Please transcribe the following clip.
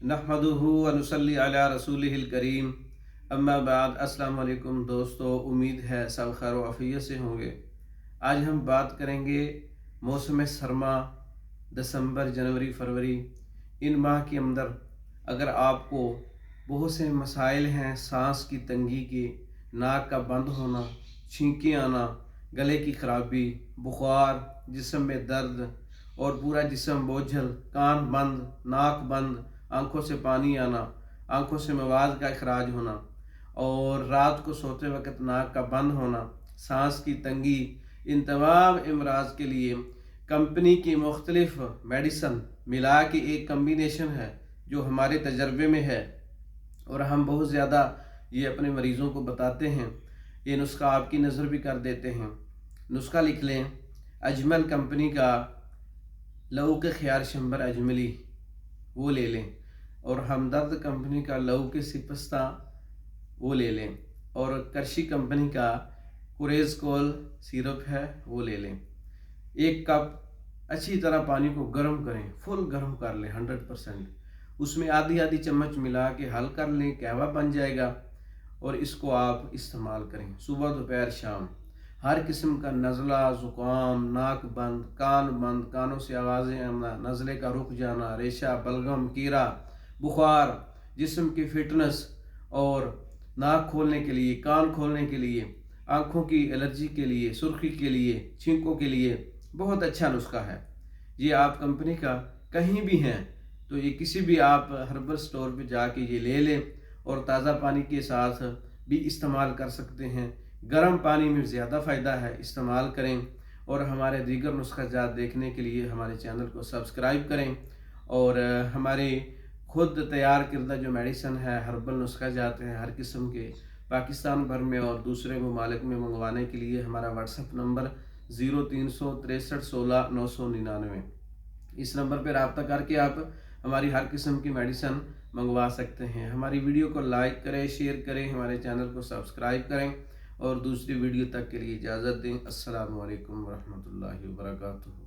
नहमदुहु व नुसल्ली अला रसूलिहिल करीम अम्मा बाद। अस्सलाम वालेकुम दोस्तों, उम्मीद है सब खैर व आफियत से होंगे। आज हम बात करेंगे मौसम सरमा, दिसंबर, जनवरी, फरवरी, इन माह के अंदर अगर आपको बहुत से मसाइल हैं, सांस की तंगी के, नाक का बंद होना, छींकें आना, गले की खराबी, बुखार, जिस्म में दर्द और पूरा जिस्म बोझल, कान बंद, नाक बंद, आंखों से पानी आना, आंखों से मवाद का अखराज होना और रात को सोते वक्त नाक का बंद होना, सांस की तंगी, इन तमाम अमराज के लिए कंपनी की मुख्तलिफ मेडिसन मिला के एक कम्बिनेशन है जो हमारे तजर्बे में है और हम बहुत ज़्यादा ये अपने मरीज़ों को बताते हैं। ये नुस्खा आपकी नज़र भी कर देते हैं। नुस्खा लिख लें, अजमल कंपनी का लहू के ख्यार शंबर अजमली वो ले लें और हमदर्द कंपनी का लहू के सिपस्ता वो ले लें और करशी कंपनी का कुरेज कोल सिरप है वो ले लें। 1 कप अच्छी तरह पानी को गर्म करें, फुल गर्म कर लें 100%। उसमें आधी आधी चम्मच मिला के हल कर लें, कहवा बन जाएगा और इसको आप इस्तेमाल करें सुबह, दोपहर, शाम। हर किस्म का नज़ला, ज़ुकाम, नाक बंद, कान बंद, कानों से आवाज़ें आना, नज़ले का रुक जाना, रेशा, बलगम, कीड़ा, बुखार, जिस्म की फिटनेस और नाक खोलने के लिए, कान खोलने के लिए, आँखों की एलर्जी के लिए, सुर्खी के लिए, छींकों के लिए बहुत अच्छा नुस्खा है। ये आप कंपनी का कहीं भी हैं तो ये किसी भी आप हर्बल स्टोर पे जाके ये ले लें और ताज़ा पानी के साथ भी इस्तेमाल कर सकते हैं। गर्म पानी में ज़्यादा फ़ायदा है, इस्तेमाल करें। और हमारे दीगर नुस्खा जात देखने के लिए हमारे चैनल को सब्सक्राइब करें और हमारे खुद तैयार करदा जो मेडिसन है, हर्बल नुस्खा जाते हैं हर किस्म के, पाकिस्तान भर में और दूसरे ममालिक में मंगवाने के लिए हमारा व्हाट्सएप नंबर 036316 999। इस नंबर पर रब्ता करके आप हमारी हर किस्म की मेडिसन मंगवा सकते हैं। हमारी वीडियो को लाइक करें, शेयर करें, हमारे चैनल को सब्सक्राइब करें और दूसरी वीडियो तक के लिए इजाज़त दें। अस्सलामु अलैकुम वरहमतुल्लाहि वबरकातुहू।